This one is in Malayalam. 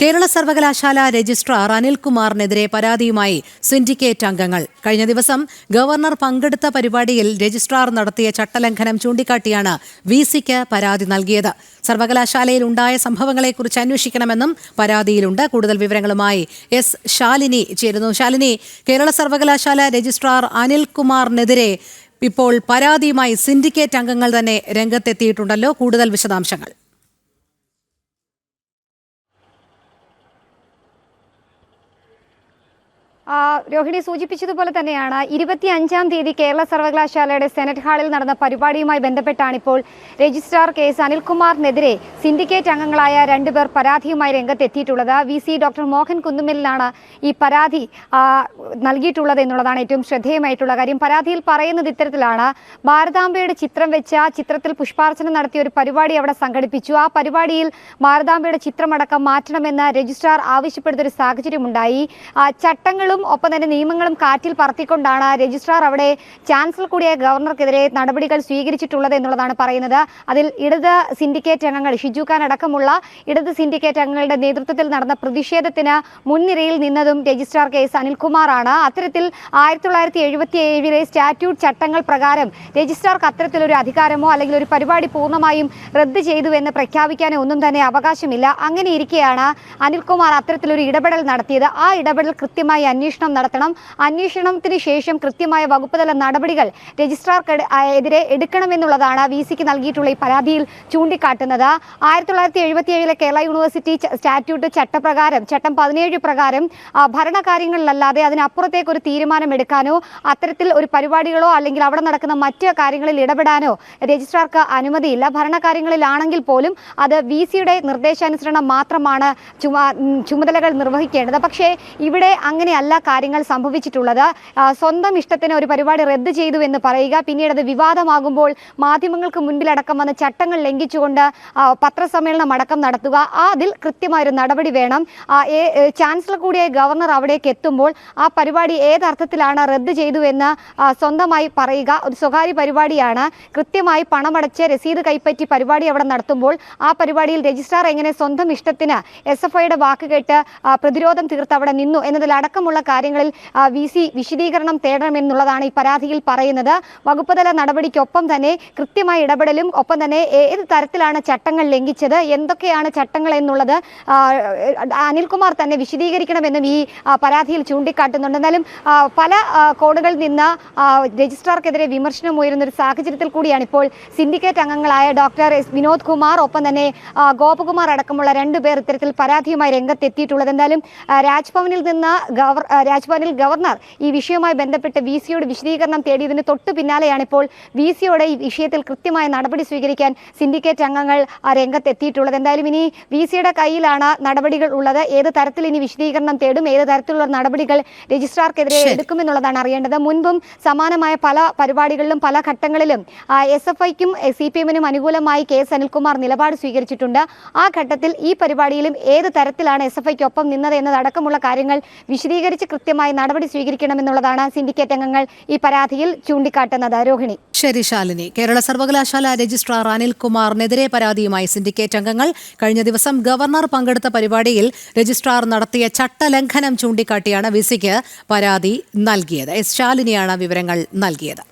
കേരള സർവകലാശാല രജിസ്ട്രാർ അനിൽകുമാറിനെതിരെ പരാതിയുമായി സിൻഡിക്കേറ്റ് അംഗങ്ങൾ. കഴിഞ്ഞ ദിവസം ഗവർണർ പങ്കെടുത്ത പരിപാടിയിൽ രജിസ്ട്രാർ നടത്തിയ ചട്ടലംഘനം ചൂണ്ടിക്കാട്ടിയാണ് വിസിക്ക് പരാതി നൽകിയത്. സർവകലാശാലയിൽ ഉണ്ടായ സംഭവങ്ങളെക്കുറിച്ച് അന്വേഷിക്കണമെന്നും പരാതിയിലുണ്ട്. കൂടുതൽ വിവരങ്ങളുമായി എസ് ശാലിനി ചേരുന്നു. ശാലിനി, കേരള സർവകലാശാല രജിസ്ട്രാർ അനിൽകുമാറിനെതിരെ ഇപ്പോൾ പരാതിയുമായി സിൻഡിക്കേറ്റ് അംഗങ്ങൾ തന്നെ രംഗത്തെത്തിയിട്ടുണ്ടല്ലോ. കൂടുതൽ വിശദാംശങ്ങൾ. രോഹിണി സൂചിപ്പിച്ചതുപോലെ തന്നെയാണ് 25-ാം തീയതി കേരള സർവകലാശാലയുടെ സെനറ്റ് ഹാളിൽ നടന്ന പരിപാടിയുമായി ബന്ധപ്പെട്ടാണ് ഇപ്പോൾ രജിസ്ട്രാർ കേസ് അനിൽകുമാറിനെതിരെ സിൻഡിക്കേറ്റ് അംഗങ്ങളായ 2 പേർ പരാതിയുമായി രംഗത്തെത്തിയിട്ടുള്ളത്. VC ഡോക്ടർ മോഹൻ കുന്നുമ്മലിനാണ് ഈ പരാതി നൽകിയിട്ടുള്ളത് എന്നുള്ളതാണ് ഏറ്റവും ശ്രദ്ധേയമായിട്ടുള്ള കാര്യം. പരാതിയിൽ പറയുന്നത് ഇത്തരത്തിലാണ്: ഭാരതാംബയുടെ ചിത്രം വെച്ച ചിത്രത്തിൽ പുഷ്പാർച്ചന നടത്തിയ ഒരു പരിപാടി അവിടെ സംഘടിപ്പിച്ചു. ആ പരിപാടിയിൽ ഭാരതാംബയുടെ ചിത്രമടക്കം മാറ്റണമെന്ന് രജിസ്ട്രാർ ആവശ്യപ്പെടുന്നൊരു സാഹചര്യമുണ്ടായി. ചട്ടങ്ങളും ഒപ്പം തന്നെ നിയമങ്ങളും കാറ്റിൽ പറത്തിക്കൊണ്ടാണ് രജിസ്ട്രാർ അവിടെ ചാൻസലർ കൂടിയായ ഗവർണർക്കെതിരെ നടപടികൾ സ്വീകരിച്ചിട്ടുള്ളത് എന്നുള്ളതാണ് പറയുന്നത്. അതിൽ ഇടത് സിൻഡിക്കേറ്റ് അംഗങ്ങൾ, ഷിജു ഖാൻ അടക്കമുള്ള ഇടത് സിൻഡിക്കേറ്റ് അംഗങ്ങളുടെ നേതൃത്വത്തിൽ നടന്ന പ്രതിഷേധത്തിന് മുൻനിരയിൽ നിന്നതും രജിസ്ട്രാർ കേസ് അനിൽകുമാറാണ്. അത്തരത്തിൽ 1977 സ്റ്റാറ്റ്യൂട്ട് ചട്ടങ്ങൾ പ്രകാരം രജിസ്ട്രാർക്ക് അത്തരത്തിലൊരു അധികാരമോ അല്ലെങ്കിൽ ഒരു പരിപാടി പൂർണ്ണമായും റദ്ദ് ചെയ്തു എന്ന് പ്രഖ്യാപിക്കാനോ ഒന്നും തന്നെ അവകാശമില്ല. അങ്ങനെ ഇരിക്കെയാണ് അനിൽകുമാർ അത്തരത്തിലൊരു ഇടപെടൽ നടത്തിയത്. ആ ഇടപെടൽ കൃത്യമായി അന്വേഷണം നടത്തണം. അന്വേഷണത്തിന് ശേഷം കൃത്യമായ വകുപ്പ് തല നടപടികൾ രജിസ്ട്രാർക്കെതിരെ എടുക്കണമെന്നുള്ളതാണ് VCക്ക് നൽകിയിട്ടുള്ള ഈ പരാതിയിൽ ചൂണ്ടിക്കാട്ടുന്നത്. 1977 കേരള യൂണിവേഴ്സിറ്റി സ്റ്റാറ്റ്യൂട്ട് ചട്ടപ്രകാരം, ചട്ടം 17 പ്രകാരം ഭരണകാര്യങ്ങളിലല്ലാതെ അതിനപ്പുറത്തേക്ക് ഒരു തീരുമാനമെടുക്കാനോ അത്തരത്തിൽ ഒരു പരിപാടികളോ അല്ലെങ്കിൽ അവിടെ നടക്കുന്ന മറ്റ് കാര്യങ്ങളിൽ ഇടപെടാനോ രജിസ്ട്രാർക്ക് അനുമതിയില്ല. ഭരണകാര്യങ്ങളിലാണെങ്കിൽ പോലും അത് VCയുടെ നിർദ്ദേശാനുസരണം മാത്രമാണ് ചുമതലകൾ നിർവഹിക്കേണ്ടത്. പക്ഷേ ഇവിടെ അങ്ങനെയല്ല കാര്യങ്ങൾ സംഭവിച്ചിട്ടുള്ളത്. സ്വന്തം ഇഷ്ടത്തിന് ഒരു പരിപാടി റദ്ദ് ചെയ്തു എന്ന് പറയുക, പിന്നീട് അത് വിവാദമാകുമ്പോൾ മാധ്യമങ്ങൾക്ക് മുൻപിലടക്കം വന്ന് ചട്ടങ്ങൾ ലംഘിച്ചുകൊണ്ട് പത്രസമ്മേളനം അടക്കം നടത്തുക. അതിൽ കൃത്യമായൊരു നടപടി വേണം. ചാൻസലർ കൂടിയായ ഗവർണർ അവിടേക്ക് എത്തുമ്പോൾ ആ പരിപാടി ഏതർത്ഥത്തിലാണ് റദ്ദ് ചെയ്തു എന്ന് സ്വന്തമായി പറയുക. ഒരു സ്വകാര്യ പരിപാടിയാണ്. കൃത്യമായി പണമടച്ച് രസീത് കൈപ്പറ്റി പരിപാടി അവിടെ നടത്തുമ്പോൾ ആ പരിപാടിയിൽ രജിസ്ട്രാർ എങ്ങനെ സ്വന്തം ഇഷ്ടത്തിന് SFIയുടെ വാക്ക് കേട്ട് പ്രതിരോധം തീർത്ത് അവിടെ നിന്നു എന്നതിലടക്കമുള്ള കാര്യങ്ങളിൽ VC വിശദീകരണം തേടണമെന്നുള്ളതാണ് ഈ പരാതിയിൽ പറയുന്നത്. വകുപ്പ് തല നടപടിക്കൊപ്പം തന്നെ കൃത്യമായ ഇടപെടലും ഒപ്പം തന്നെ ഏത് തരത്തിലാണ് ചട്ടങ്ങൾ ലംഘിച്ചത്, എന്തൊക്കെയാണ് ചട്ടങ്ങൾ എന്നുള്ളത് അനിൽകുമാർ തന്നെ വിശദീകരിക്കണമെന്നും ഈ പരാതിയിൽ ചൂണ്ടിക്കാട്ടുന്നുണ്ട്. എന്നാലും പല കോണുകളിൽ നിന്ന് രജിസ്ട്രാർക്കെതിരെ വിമർശനം ഉയരുന്ന ഒരു സാഹചര്യത്തിൽ കൂടിയാണ് ഇപ്പോൾ സിൻഡിക്കേറ്റ് അംഗങ്ങളായ ഡോക്ടർ S വിനോദ് കുമാർ ഒപ്പം തന്നെ ഗോപകുമാർ അടക്കമുള്ള 2 പേർ ഇത്തരത്തിൽ പരാതിയുമായി രംഗത്തെത്തിയിട്ടുള്ളത്. എന്തായാലും രാജ്ഭവനിൽ ഗവർണർ ഈ വിഷയവുമായി ബന്ധപ്പെട്ട് VCയോട് വിശദീകരണം തേടിയതിന് തൊട്ടു പിന്നാലെയാണ് ഇപ്പോൾ VCയോടെ ഈ വിഷയത്തിൽ കൃത്യമായ നടപടി സ്വീകരിക്കാൻ സിൻഡിക്കേറ്റ് അംഗങ്ങൾ രംഗത്തെത്തിയിട്ടുള്ളത്. എന്തായാലും ഇനി VCയുടെ കയ്യിലാണ് നടപടികൾ ഉള്ളത്. ഏത് തരത്തിൽ ഇനി വിശദീകരണം തേടും, ഏത് തരത്തിലുള്ള നടപടികൾ രജിസ്ട്രാർക്കെതിരെ എടുക്കുമെന്നുള്ളതാണ് അറിയേണ്ടത്. മുൻപും സമാനമായ പല പരിപാടികളിലും പല ഘട്ടങ്ങളിലും SFIക്കും CPMനും അനുകൂലമായി കേസ് അനിൽകുമാർ നിലപാട് സ്വീകരിച്ചിട്ടുണ്ട്. ആ ഘട്ടത്തിൽ ഈ പരിപാടിയിലും ഏത് തരത്തിലാണ് SFIക്കൊപ്പം നിന്നത് എന്നതടക്കമുള്ള കാര്യങ്ങൾ വിശദീകരിച്ച് കൃത്യമായി നടപടി സ്വീകരിക്കണമെന്നുള്ളതാണ് സിൻഡിക്കേറ്റ് അംഗങ്ങൾ ഈ പരാതിയിൽ ചൂണ്ടിക്കാട്ടുന്നത്. രോഹിണി. ശരി ശാലിനി. കേരള സർവകലാശാല രജിസ്ട്രാർ അനിൽകുമാറിനെതിരെ പരാതിയുമായി സിൻഡിക്കേറ്റ് അംഗങ്ങൾ. കഴിഞ്ഞ ദിവസം ഗവർണർ പങ്കെടുത്ത പരിപാടിയിൽ രജിസ്ട്രാർ നടത്തിയ ചട്ടലംഘനം ചൂണ്ടിക്കാട്ടിയാണ് VCക്ക് പരാതി നൽകിയത്. എസ് ശാലിനിയാണ് വിവരങ്ങൾ നൽകിയത്.